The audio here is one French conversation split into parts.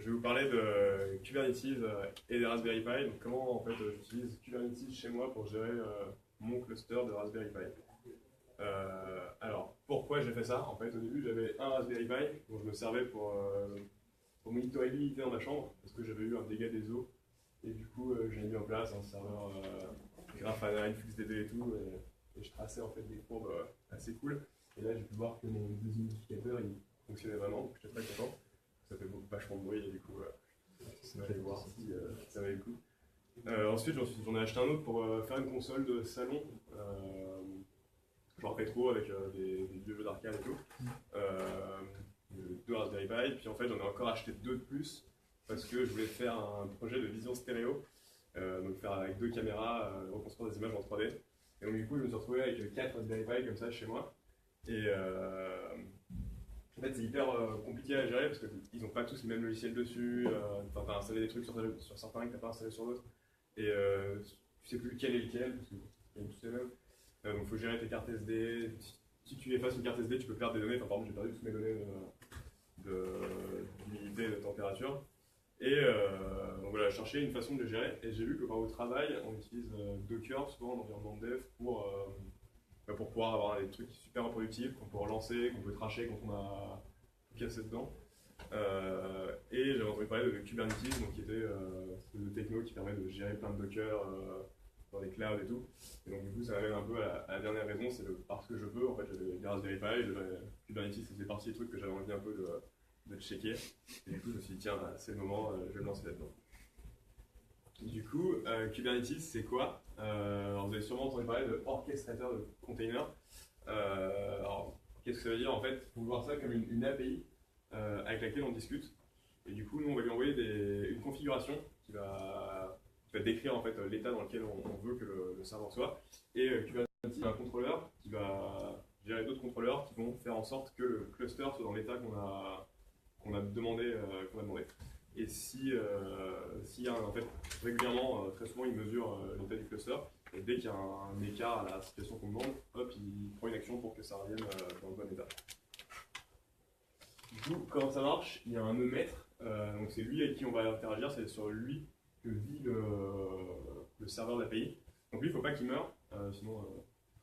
je vais vous parler de Kubernetes et des Raspberry Pi. Donc, comment en fait j'utilise Kubernetes chez moi pour gérer mon cluster de Raspberry Pi. Alors, pourquoi j'ai fait ça? En fait, au début, j'avais un Raspberry Pi dont je me servais pour monitorer l'humidité dans ma chambre parce que j'avais eu un dégât des eaux. Et du coup, j'ai mis en place un serveur Grafana, InfluxDB et tout. Et je traçais en fait des courbes assez cool. Et là, j'ai pu voir que mon déshumidificateur il fonctionnait vraiment. Donc, j'étais très content. Ça fait vachement de bruit et du coup, je vais aller voir si ça valait le coup. Ensuite, j'en ai acheté un autre pour faire une console de salon, genre rétro avec des vieux jeux d'arcade et tout. Deux Raspberry Pi, puis en fait, j'en ai encore acheté deux de plus parce que je voulais faire un projet de vision stéréo, donc faire avec deux caméras, reconstruire des images en 3D. Et donc, du coup, je me suis retrouvé avec quatre Raspberry Pi comme ça chez moi. Et en fait, c'est hyper compliqué à gérer parce qu'ils n'ont pas tous les mêmes logiciels dessus. Tu as installé des trucs sur certains que tu n'as pas installé sur d'autres. Et tu sais plus lequel est lequel parce qu'ils sont tous les mêmes. Donc il faut gérer tes cartes SD. Si tu effaces une carte SD, tu peux perdre des données. Enfin, par exemple, j'ai perdu toutes mes données d'humidité et de température. Et donc voilà, je cherchais une façon de le gérer. Et j'ai vu que au travail, on utilise Docker, souvent en environnement de dev, pour pouvoir avoir des trucs super reproductifs, qu'on peut relancer, qu'on peut tracher quand on a tout cassé dedans. Et j'avais entendu parler de Kubernetes, donc qui était le techno qui permet de gérer plein de Docker dans les clouds et tout. Et donc du coup, ça m'amène un peu à la dernière raison, c'est parce que je peux. En fait, j'avais des Raspberry Pi, Kubernetes, ça faisait partie des trucs que j'avais envie un peu de checker. Et du coup, je me suis dit, tiens, c'est le moment, je vais me lancer là-dedans. Du coup, Kubernetes, c'est quoi? Alors, vous avez sûrement entendu parler de orchestrateur de containers. Alors, qu'est-ce que ça veut dire? En fait, il faut voir ça comme une API avec laquelle on discute. Et du coup, nous, on va lui envoyer une configuration qui va décrire en fait, l'état dans lequel on veut que le serveur soit. Et Kubernetes a un contrôleur qui va gérer d'autres contrôleurs qui vont faire en sorte que le cluster soit dans l'état qu'on a demandé. Et s'il y a en fait, régulièrement, très souvent, il mesure l'état du cluster. Et dès qu'il y a un écart à la situation qu'on demande, hop, il prend une action pour que ça revienne dans le bon état. Du coup, comment ça marche? Il y a un nœud maître, donc c'est lui avec qui on va interagir, c'est sur lui que vit le serveur d'API. Donc lui, il ne faut pas qu'il meure, sinon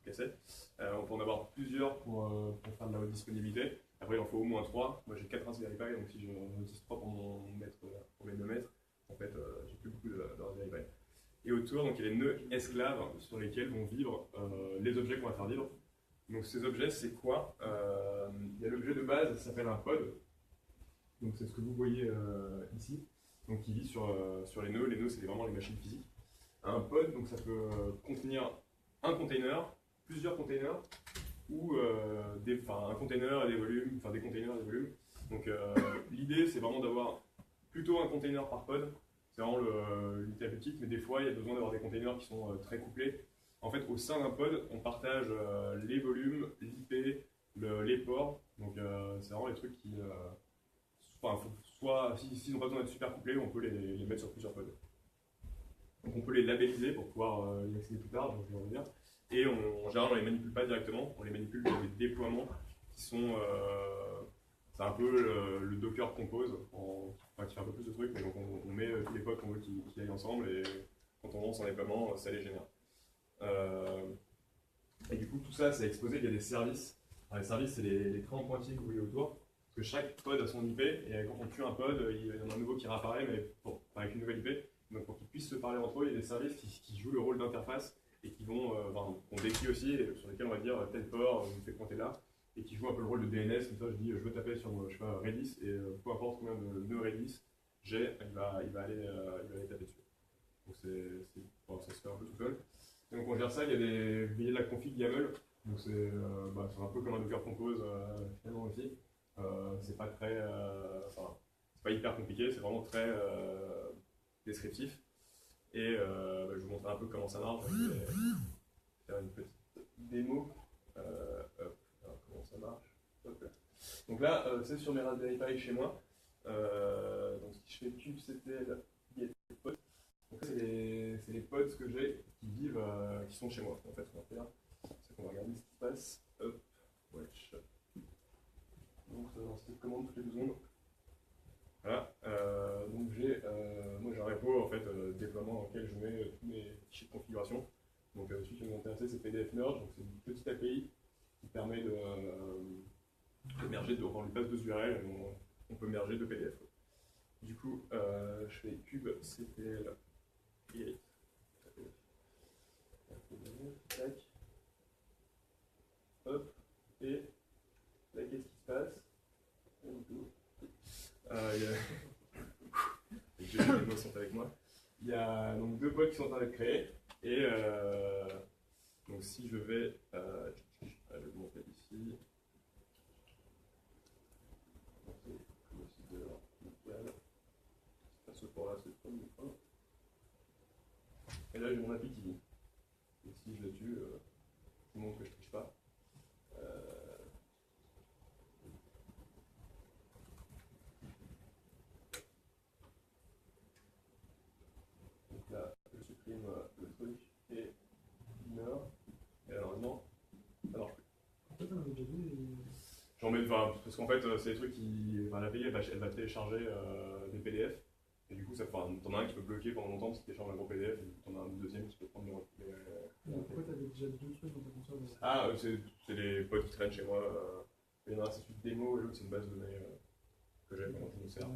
casser. On peut en avoir plusieurs pour faire de la haute disponibilité. Après, il en faut au moins 3. Moi, j'ai 4 Raspberry Pi, donc si j'en utilise 3 pour mes 2 mètres, en fait, j'ai plus beaucoup de Raspberry Pi. Et autour, donc, il y a les nœuds esclaves sur lesquels vont vivre les objets qu'on va faire vivre. Donc, ces objets, c'est quoi? Il y a l'objet de base, ça s'appelle un pod. Donc, c'est ce que vous voyez ici. Donc, qui vit sur les nœuds. Les nœuds, c'est vraiment les machines physiques. Un pod, donc, ça peut contenir un container, plusieurs containers, ou un container et des volumes, enfin des containers et des volumes. Donc l'idée c'est vraiment d'avoir plutôt un container par pod, c'est vraiment l'unité la plus petite, mais des fois il y a besoin d'avoir des containers qui sont très couplés. En fait au sein d'un pod, on partage les volumes, l'IP, les ports, donc c'est vraiment les trucs qui... soit s'ils n'ont pas besoin d'être super couplés, on peut les mettre sur plusieurs pods. Donc on peut les labelliser pour pouvoir y accéder plus tard, donc je vais revenir. Et en général, on ne les manipule pas directement, on les manipule dans des déploiements qui sont. C'est un peu le Docker Compose, qui fait un peu plus de trucs, mais donc on met tous les pods qu'on veut qui aillent ensemble et quand on lance un déploiement, ça les génère. Et du coup, tout ça, c'est exposé via des services. Alors, les services, c'est les trains en pointillés que vous voyez autour, parce que chaque pod a son IP, et quand on tue un pod, il y en a un nouveau qui réapparaît, mais avec une nouvelle IP. Donc pour qu'ils puissent se parler entre eux, il y a des services qui jouent le rôle d'interface et qui qu'on décrit aussi, sur lesquels on va dire tel port, vous me fait pointer là, et qui jouent un peu le rôle de DNS, comme ça je dis je veux taper sur je sais pas, Redis, et peu importe combien de nœuds Redis j'ai, il va aller taper dessus. Donc ça se fait un peu tout seul. Et donc on gère ça, vous voyez la config YAML, donc c'est un peu comme un Docker Compose finalement aussi. C'est pas très, c'est pas hyper compliqué, c'est vraiment très descriptif. Et je vous montrer un peu comment ça marche. Je vais faire une petite démo. Alors, comment ça marche? Hop. Donc là, c'est sur mes Raspberry Pi chez moi. Donc si je fais kubectl get pod, donc ça c'est les pods que j'ai qui vivent, qui sont chez moi. En fait, on va faire, c'est qu'on va regarder ce qui se passe. Hop, wesh. Donc ça va lancer cette commande toutes les 2 secondes. Voilà. repo en fait, déploiement dans lequel je mets tous mes fichiers de configuration. Donc celui qui nous intéresse, c'est PDF Merge, donc c'est une petite API qui permet de merger, de rendre une base de URL, on peut merger deux PDF. Du coup, je fais cube cpl create. Tac. Hop. Et là, qu'est-ce qui se passe? Les mots sont avec moi. Il y a donc deux pods qui sont en train d'être créés. Et donc si je vais, je vais vous montrer ici. Ce pour là, c'est pas mon point. Et là, j'ai mon appli qui vit. Et si je le tue, je vous montre que je ne triche pas. Donc là, je supprime le truc et mineur. Et là, normalement, ça marche plus. En fait, on avait déjà vu. J'en mets, parce qu'en fait, c'est des trucs qui. L'API, elle va télécharger des PDF. Et du coup, t'en as un qui peut bloquer pendant longtemps parce qu'il télécharge un gros PDF. Et t'en as un deuxième qui peut prendre Pourquoi t'avais déjà deux trucs dans ta console? Ah, c'est les pods qui traînent chez moi. Il y en a un, c'est une démo, et l'autre, c'est une base de données que j'ai quand je me sers.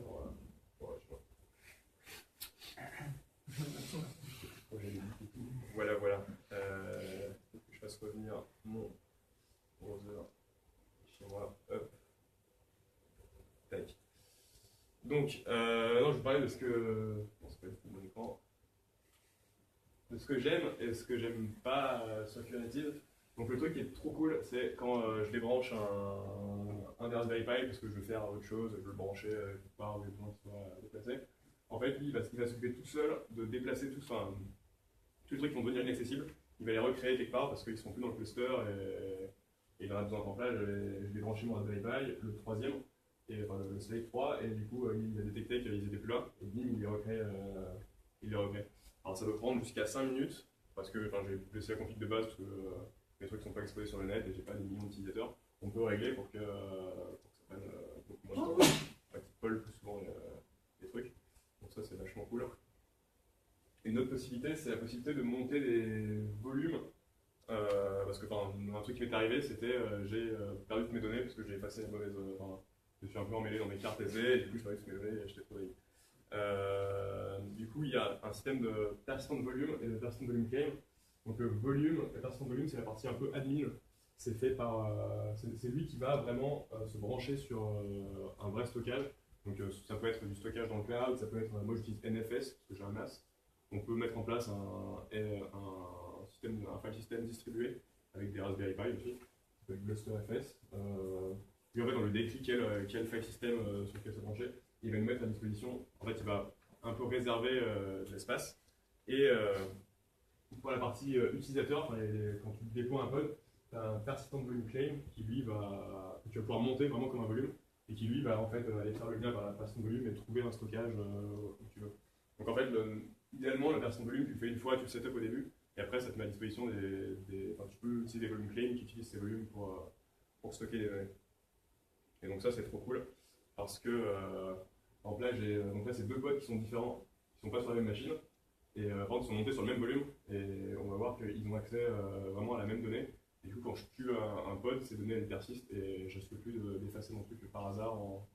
Voilà, voilà. Faut que je fasse revenir mon browser chez moi. Hop. Tac. Donc, non, je vais parler de ce que. Bon, c'est pas mon écran. De ce que j'aime et ce que j'aime pas sur Kubernetes. Donc, le truc qui est trop cool, c'est quand je débranche un des Raspberry Pi parce que je veux faire autre chose, je veux le brancher quelque part où il y a besoin qu'il soit déplacé. En fait, lui, il va s'occuper tout seul de déplacer tous les trucs qui vont devenir inaccessibles. Il va les recréer quelque part parce qu'ils sont plus dans le cluster et il en a besoin en place. Je vais brancher mon Raspberry Pi, le troisième, et, enfin, le Slate 3, et du coup, il a détecté qu'ils étaient plus là, et bim, il les recrée. Alors, ça peut prendre jusqu'à 5 minutes parce que j'ai laissé la config de base parce que les trucs ne sont pas exposés sur le net et j'ai pas des millions d'utilisateurs. On peut régler pour que ça prenne beaucoup moins de temps, qu'il polle plus souvent les trucs. Donc ça, c'est vachement cool. Et une autre possibilité, c'est la possibilité de monter des volumes. Parce que un truc qui m'est arrivé, c'était j'ai perdu toutes mes données parce que j'ai effacé les mauvaises. Je suis un peu emmêlé dans mes cartes aisées et du coup, je perdu toutes mes données et j'étais trop dégueu. Du coup, il y a un système de persistant de volume et de persistant de volume claim. Donc, le persistant de volume, c'est la partie un peu admin. C'est fait par. C'est lui qui va vraiment se brancher sur un vrai stockage. Donc, ça peut être du stockage dans le cloud, ça peut être. Moi, j'utilise NFS parce que j'ai un NAS. On peut mettre en place un file system distribué avec des Raspberry Pi aussi, avec BlusterFS. Puis en fait, on lui décrit quel file system sur lequel se brancher. Il va nous mettre à disposition. En fait, il va un peu réserver de l'espace. Et pour la partie utilisateur, quand tu déploies un pod, tu as un persistent volume claim qui lui que tu vas pouvoir monter vraiment comme un volume et qui lui va en fait aller faire le lien vers la persistent volume et trouver un stockage où tu veux. Donc en fait, idéalement, le persistent volume, tu le fais une fois, tu le setup au début et après ça te met à disposition tu peux utiliser des volumes claim qui utilisent ces volumes pour stocker des données. Et donc ça, c'est trop cool parce que donc là, c'est deux pods qui sont différents, qui ne sont pas sur la même machine. Et par contre, ils sont montés sur le même volume et on va voir qu'ils ont accès vraiment à la même donnée. Et du coup, quand je tue un pod, ces données elles persistent et je ne risque plus d'effacer mon truc par hasard en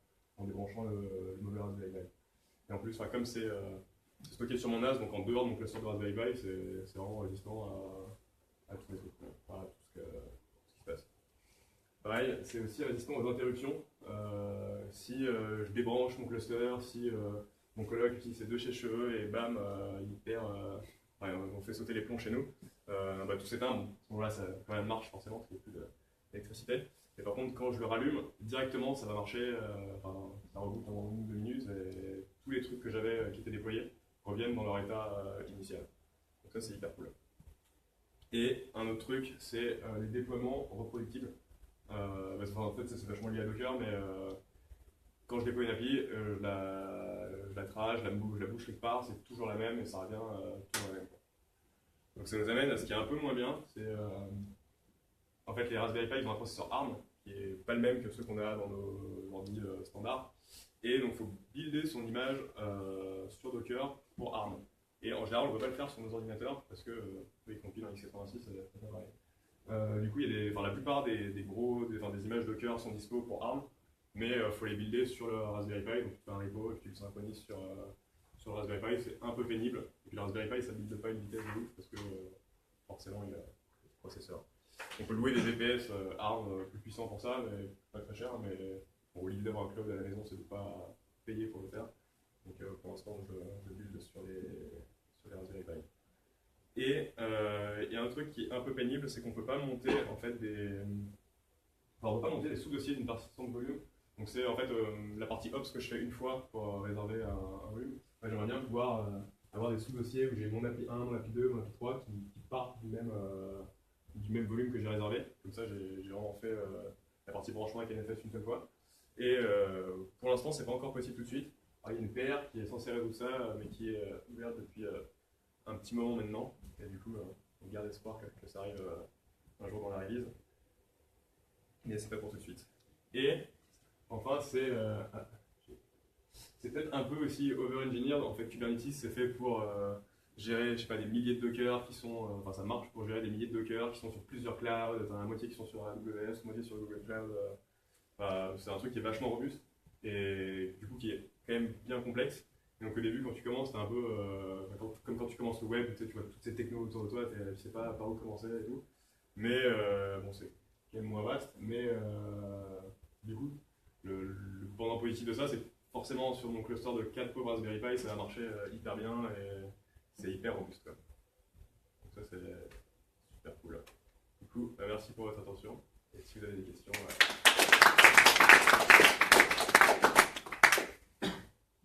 débranchant le mauvais Raspberry Pi. Et en plus, comme c'est stocké sur mon NAS, donc en dehors de mon cluster de Raspberry Pi, c'est vraiment résistant à tous les trucs, à tout ce qui se passe. Pareil, c'est aussi résistant aux interruptions. Si je débranche mon cluster, si mon coloc utilise ses deux sèche-cheveux et bam, il perd. On fait sauter les plombs chez nous. Tout s'éteint. Bon, à ce moment-là, ça quand même marche forcément parce qu'il n'y a plus d'électricité. Et par contre, quand je le rallume, directement, ça va marcher. Ça reboot en 1 ou 2 minutes et tous les trucs que j'avais qui étaient déployés reviennent dans leur état initial. Donc ça, c'est hyper cool. Et un autre truc, c'est les déploiements reproductibles. En fait, c'est vachement lié à Docker, mais quand je déploie une API, je la trace, je la bouge quelque part, c'est toujours la même et ça revient toujours la même. Donc ça nous amène à ce qui est un peu moins bien, c'est en fait les Raspberry Pi ils ont un processeur ARM qui est pas le même que ceux qu'on a dans nos ordi standards Et donc, il faut builder son image sur Docker pour ARM. Et en général, on ne peut pas le faire sur nos ordinateurs parce que ils compilent en x86, c'est pas pareil. Du coup, la plupart des images Docker sont dispo pour ARM, mais il faut les builder sur le Raspberry Pi. Donc, tu fais un repo et puis tu le synchronises sur le Raspberry Pi. C'est un peu pénible. Et puis, le Raspberry Pi, ça ne builde pas une vitesse de ouf parce que forcément, il a le processeur. On peut louer des VPS ARM plus puissants pour ça, mais pas très cher. Mais pour l'idée d'avoir un cloud à la maison, c'est de ne pas payer pour le faire. Donc pour l'instant, je build sur les Raspberry Pi. Et il y a un truc qui est un peu pénible, c'est qu'on ne peut pas monter en fait on peut pas monter des sous-dossiers d'une persistance de volume. Donc c'est en fait la partie ops que je fais une fois pour réserver un volume. J'aimerais bien pouvoir avoir des sous-dossiers où j'ai mon API 1, mon API 2, mon API 3 qui partent du même volume que j'ai réservé. Comme ça, j'ai vraiment fait la partie branchement avec NFS une seule fois. Et pour l'instant, c'est pas encore possible tout de suite. Alors, il y a une PR qui est censée résoudre ça, mais qui est ouverte depuis un petit moment maintenant. Et du coup, on garde espoir que ça arrive un jour dans la release. Mais c'est pas pour tout de suite. Et enfin, c'est peut-être un peu aussi over-engineered. En fait, Kubernetes, c'est fait pour gérer, je sais pas, des milliers de Docker qui sont, ça marche pour gérer des milliers de Docker qui sont sur plusieurs clouds. T'as la moitié qui sont sur AWS, moitié sur Google Cloud. C'est un truc qui est vachement robuste et du coup qui est quand même bien complexe. Et donc au début, quand tu commences, t'es un peu comme quand tu commences le web, tu vois toutes ces technos autour de toi, tu sais pas par où commencer et tout. Mais bon, c'est quand même moins vaste. Mais du coup, le pendant positif de ça, c'est forcément sur mon cluster de 4 pauvres Raspberry Pi, ça va marcher hyper bien et c'est hyper robuste, quoi. Donc ça, c'est super cool. Du coup, merci pour votre attention. Et si vous avez des questions...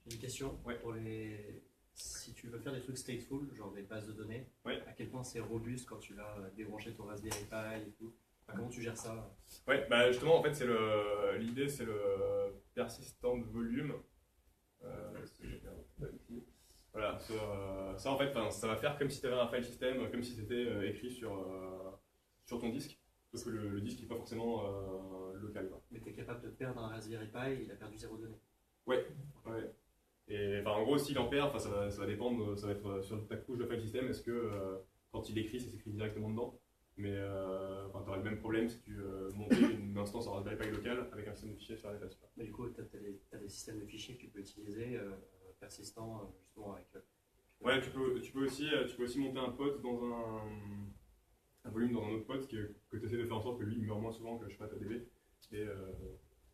J'ai une question. Ouais. Si tu veux faire des trucs stateful, genre des bases de données, ouais. À quel point c'est robuste quand tu vas débrancher ton Raspberry Pi et tout. Comment tu gères ça? Ouais, justement, en fait, l'idée, c'est le persistent volume. Voilà, ça en fait, ça va faire comme si tu avais un file system, comme si c'était écrit sur ton disque, sauf que le disque n'est pas forcément local. Quoi. Mais tu es capable de perdre un Raspberry Pi, il a perdu 0 données. Ouais. Et en gros, s'il en perd, ça va dépendre, ça va être sur ta couche de file system, est-ce que quand il écrit, ça s'écrit directement dedans. Mais tu auras le même problème si tu montais une instance en Raspberry Pi local avec un système de fichiers sur la FS. Mais du coup, tu as des systèmes de fichiers que tu peux utiliser persistants justement avec. Ouais, tu peux aussi monter un pod dans un volume dans un autre pod que tu essaies de faire en sorte que lui il meurt moins souvent que je sais pas ta DB et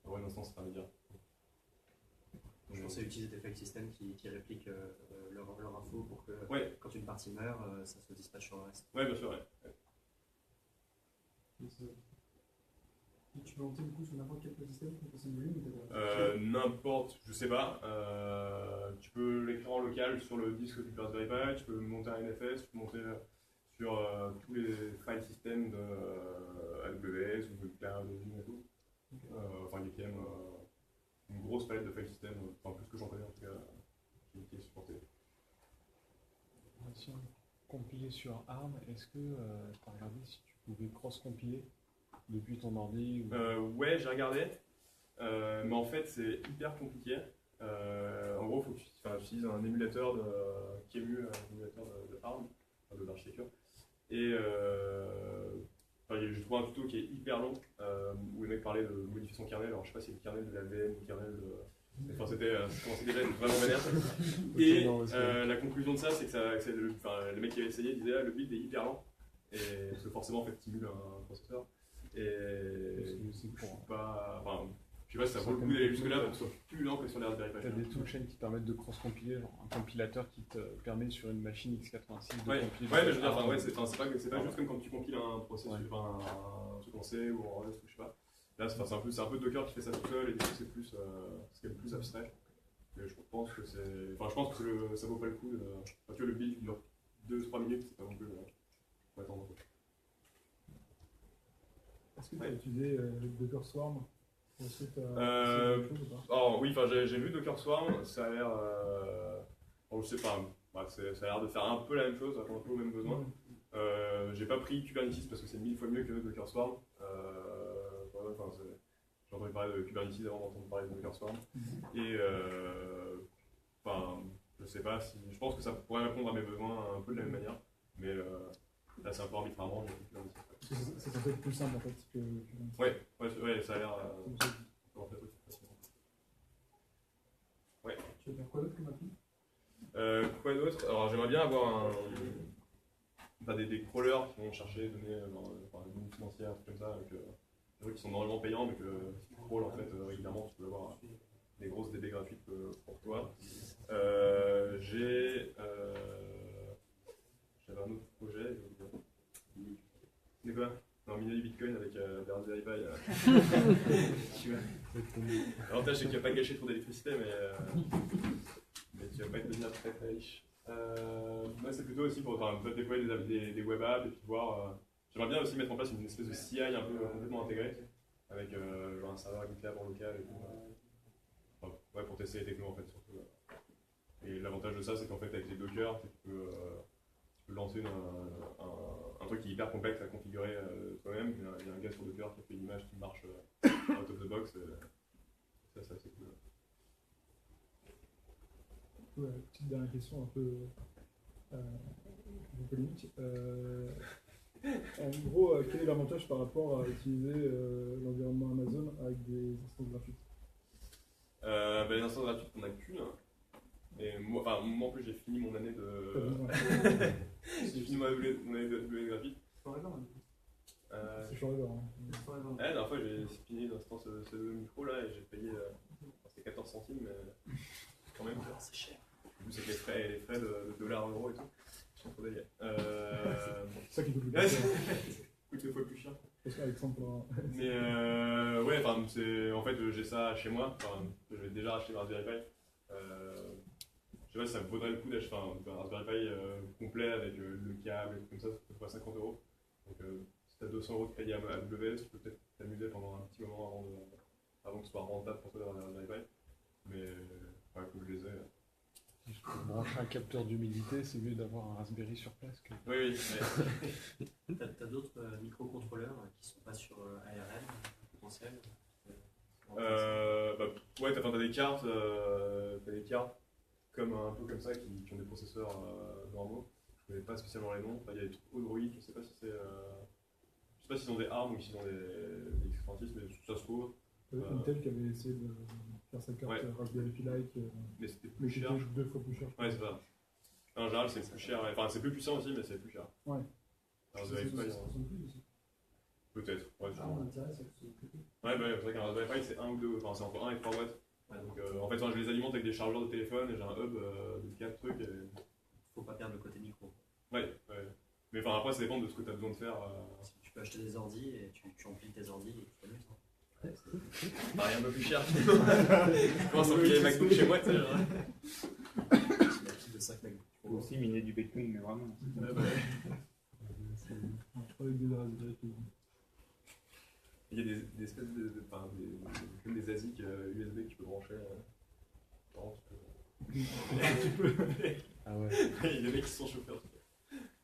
avoir une instance intermédiaire. Je pensais utiliser des file systems qui répliquent leur info pour que quand une partie meurt, ça se dispatche sur le reste. Ouais, bien sûr, ouais. Et tu peux monter du coup sur n'importe quel système pour passer le volume n'importe, je sais pas. Tu peux l'écrire en local sur le disque du Raspberry Pi, tu peux monter un NFS, tu peux monter sur tous les file systems de AWS ou de Cloud et tout. Il y a quand même une grosse palette de file systems, plus que j'en connais en tout cas, qui est supportée. Si on compilait sur ARM, est-ce que tu as regardé si tu pouvais cross-compiler depuis ton ordi Ouais, j'ai regardé, mais en fait c'est hyper compliqué. En gros, il faut que tu utilises un émulateur QEMU, un émulateur de ARM, de l'architecture. Et j'ai trouvé un tuto qui est hyper long, où le mec parlait de modifier son kernel. Alors je sais pas si c'est le kernel de la VM ou le kernel de... Enfin, ça commençait déjà à être vraiment vénère. Et la conclusion de ça, c'est que le mec qui avait essayé disait le build est hyper lent. Et parce que forcément, en fait, stimule un processeur. Et je sais pas si ça vaut le coup d'aller jusque-là pour que ce soit plus lent que sur les Raspberry Pi. Tu as des toolchains qui permettent de cross-compiler, genre un compilateur qui te permet sur une machine x86 de compiler. Ouais, mais je veux dire, c'est pas juste comme quand tu compiles un processus, un truc en C ou en Rust ou je sais pas. Là, c'est un peu Docker qui fait ça tout seul et du coup, c'est quand même plus abstrait. Mais je pense que ça vaut pas le coup. Tu vois, le build dure 2-3 minutes, c'est pas non plus. On va attendre un peu. Est-ce que tu as utilisé Docker Swarm? Est-ce que tu oui, j'ai vu Docker Swarm, ça a l'air. Je sais pas, ça a l'air de faire un peu la même chose, ça répond un peu aux mêmes besoins. J'ai pas pris Kubernetes parce que c'est 1000 fois mieux que Docker Swarm. J'ai entendu parlé de Kubernetes avant d'entendre parler de Docker Swarm. Et je sais pas si. Je pense que ça pourrait répondre à mes besoins un peu de la même manière, mais là c'est un peu arbitrairement. C'est censé être plus simple en fait que. Ouais, ça a l'air. En fait, facilement. Ouais. Tu veux faire quoi d'autre comme appli? Quoi d'autre? Alors j'aimerais bien avoir des crawlers qui vont chercher des données dans des données financières, trucs comme ça, avec des trucs qui sont normalement payants, mais que si tu crawls en fait régulièrement, tu peux avoir des grosses DB gratuites pour toi. J'avais un autre projet. C'est quoi? Non, miner du Bitcoin avec des Raspberry Pi. L'avantage c'est qu'il n'y a pas gâché trop d'électricité, mais tu vas pas être devenu très très riche. Moi c'est plutôt aussi pour déployer des web apps et puis voir. J'aimerais bien aussi mettre en place une espèce de CI un peu complètement intégrée avec genre un serveur GitLab en local et tout. Ouais, pour tester les technos en fait surtout. Et l'avantage de ça c'est qu'en fait avec les Docker tu peux lancer un truc qui est hyper complexe à configurer toi-même. Il y a un gars sur Docker qui a fait une image qui marche out of the box. Ça c'est cool. Ouais, petite dernière question un peu polémique. En gros, quel est l'avantage par rapport à utiliser l'environnement Amazon avec des instances gratuites? Les instances gratuites, on n'a qu'une. Et moi en plus, j'ai fini mon année de. J'ai fini mon année de gratuite. C'est Forever. La dernière fois, j'ai fini l'instance CE micro là et j'ai payé. C'était 14 centimes, mais quand même. C'est cher. En plus, avec les frais de dollars, euros et tout. C'est trop délire. C'est ça qui coûte le plus Ouais, cher. coûte 2 fois plus cher. Parce qu'Alexandre. Mais ouais, en fait, j'ai ça chez moi. Je vais déjà racheter un Raspberry Pi. Je sais pas si ça me vaudrait le coup d'acheter un Raspberry Pi complet avec le câble et tout comme ça coûte 50 €. Donc si tu as 200 € de crédit à AWS, tu peux peut-être t'amuser pendant un petit moment avant que ce soit rentable pour toi d'avoir un Raspberry Pi. Mais comme je les ai. Si je peux brancher un capteur d'humidité, c'est mieux d'avoir un Raspberry sur place que. Oui. T'as d'autres microcontrôleurs qui sont pas sur ARM potentiels? Ouais, t'as des cartes. T'as des cartes un peu comme ça qui ont des processeurs normaux. Je connais pas spécialement les noms. Il y a des trucs Odroid, je sais pas si c'est. Je sais pas s'ils ont des ARM ou s'ils ont des x86, mais ça se trouve. Intel qui avait essayé de faire sa carte Raspberry Pi-like, mais c'était plus cher. 2 fois plus cher. Ouais, c'est ça. En général, c'est plus cher. Enfin, c'est plus puissant aussi, mais c'est plus cher. Ouais. Raspberry Pi, peut-être. Ouais, c'est vrai qu'un Raspberry Pi, c'est 1 ou 2, enfin, c'est entre 1 et 3 watts. Donc, en fait, je les alimente avec des chargeurs de téléphone et j'ai un hub de 4 trucs. Faut pas perdre le côté micro. Ouais. Mais après, ça dépend de ce que tu as besoin de faire. Tu peux acheter des ordis et tu empiles tes ordis et tu t'amuses. Rien de plus cher. Je commence à empiler les MacBook chez moi, tu sais. C'est la pile de 5 MacBook. Tu peux aussi miner du Bitcoin, mais vraiment. Il y a des espèces comme des ASIC USB que tu peux brancher. Tu peux. Ah ouais. Il y a des mecs qui sont chauffeurs.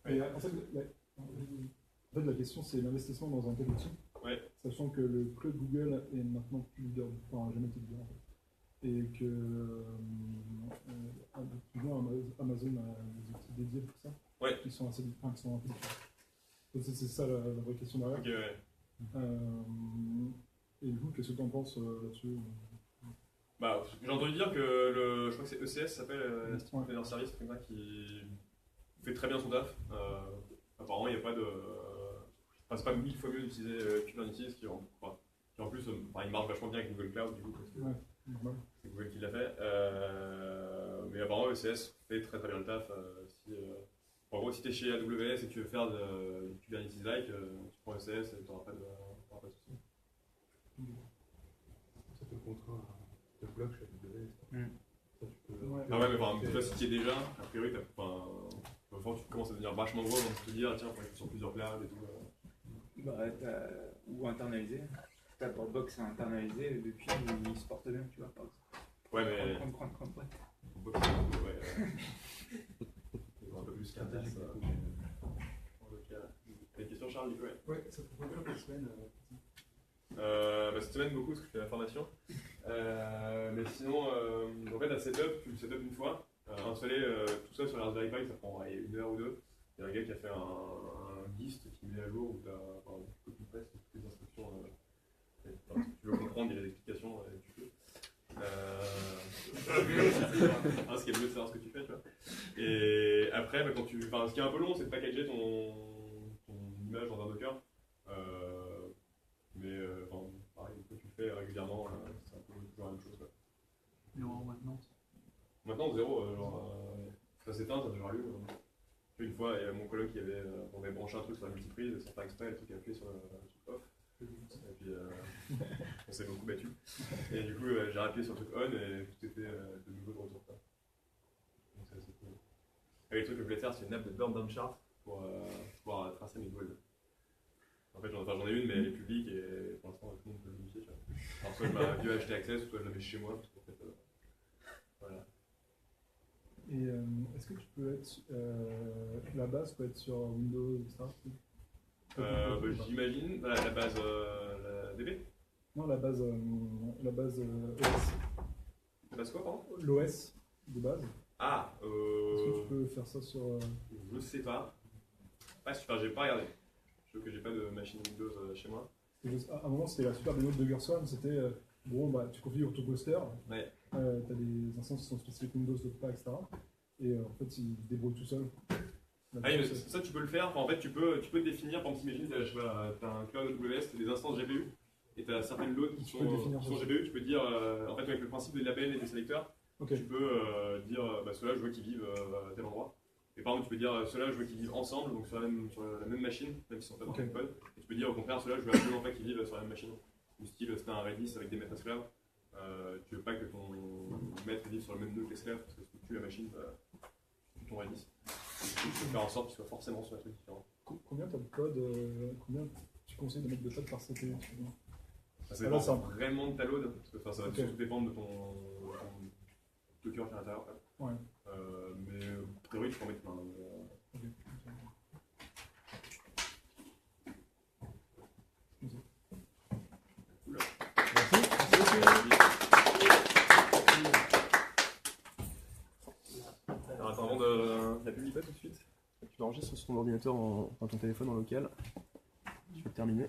En fait, la question c'est l'investissement dans un tel outil. Ouais. Sachant que le cloud Google est maintenant plus leader, enfin jamais été leader en fait. Et que Amazon a des outils dédiés pour ça. Ouais. Qui sont assez différents. C'est ça la vraie question derrière. Ok, ouais. Et vous, qu'est-ce que tu en penses là-dessus? J'ai entendu dire que je crois que c'est ECS, ça s'appelle Elastic Container Service, quelqu'un qui fait très bien son taf. Apparemment, il n'y a pas de. C'est pas 1000 fois mieux d'utiliser Kubernetes qui en plus il marche vachement bien avec Google Cloud du coup parce que c'est Google qui l'a fait. Mais apparemment ECS fait très très bien le taf. En gros, si tu es chez AWS et que tu veux faire du Kubernetes-like, tu prends ECS et tu n'auras pas de soucis. Ça te contraint à te bloquer chez AWS. Ah ouais, mais si tu y es déjà, a priori, tu commences à devenir vachement gros avant de te dire tiens, faut que je sois sur plusieurs clouds et tout. Ou internalisé. Ta box est internalisée, depuis il se porte bien, tu vois. Par exemple. Ouais, mais. Prendre. Un peu plus qu'un test. T'as une question, Charles, du coup? Ouais, ça te prend bien la semaine. Cette semaine beaucoup parce que je fais la formation. Mais sinon, en fait, tu le setup une fois. Installer tout ça sur la Raspberry Pi, ça prend une heure ou deux. Il y a un gars qui a fait un GIST qui met à jour où tu copie paste toutes les instructions. Si tu veux comprendre, il y a des explications, tu peux. Ce qui est mieux de savoir ce que tu fais, tu vois. Et après, ce qui est un peu long, c'est de packager ton image dans un Docker. Pareil, une fois que tu le fais régulièrement, c'est un peu toujours la même chose. Quoi. Et en maintenance? Maintenant, zéro. Ça s'éteint, ça devient rallume. Une fois, il y a mon coloc qui avait, on avait branché un truc sur la multiprise, sans faire exprès, le truc a appuyé sur le truc off. Et puis, on s'est beaucoup battu. Et du coup, j'ai appuyé sur le truc on et tout était de nouveau de retour. Donc, c'est assez cool. Et le truc que je voulais faire, c'est une app de burn down chart pour pouvoir tracer mes goals. En fait, j'en ai une, mais elle est publique et pour l'instant, tout le monde peut le modifier. Alors, soit je m'ai acheté Access, soit je la mets chez moi. Parce qu'en fait, voilà. Et est-ce que tu peux être. La base peut être sur Windows, etc. J'imagine. La base la DB. Non, la base OS. La base quoi, pardon? L'OS de base. Est-ce que tu peux faire ça sur. Je sais pas. Pas super, j'ai pas regardé. Je sais que j'ai pas de machine Windows chez moi. À un moment, c'était la super démo de Dockerson. C'était tu configures ton cluster. Ouais. Tu as des instances qui sont spécifiques Windows, d'autres pas, etc. Et en fait, il se débrouille tout seul. Mais ça, tu peux le faire. En fait, tu peux définir, par exemple, imagine, tu as un cloud AWS, tu as des instances GPU, et tu as certaines loads qui sont GPU. Tu peux dire, en fait, avec le principe des labels et des sélecteurs, tu peux dire, ceux-là, je veux qu'ils vivent à tel endroit. Et par exemple, tu peux dire, ceux-là, je veux qu'ils vivent ensemble, donc sur la même machine, même s'ils sont pas dans le même code. Et tu peux dire, au contraire, ceux-là, je veux absolument pas qu'ils vivent sur la même machine. Du style, c'est un Redis avec des métasclaves. Tu veux pas que ton maître vive sur le même nœud que l'esclave, parce que si tu tues la machine, tu tues ton Redis. Tu peux faire en sorte qu'il soit forcément sur un truc différent. Combien tu as de code Combien tu conseilles de mettre de code par CPU? Ça dépend vraiment de ta load, parce que ça va surtout dépendre de ton Docker qui est à l'intérieur. Ouais. Mais a priori, tu peux en mettre plein. Alors, attends, avant de la publie pas tout de suite. Tu l'enregistres sur ton ordinateur, ton téléphone en local. Je vais terminer.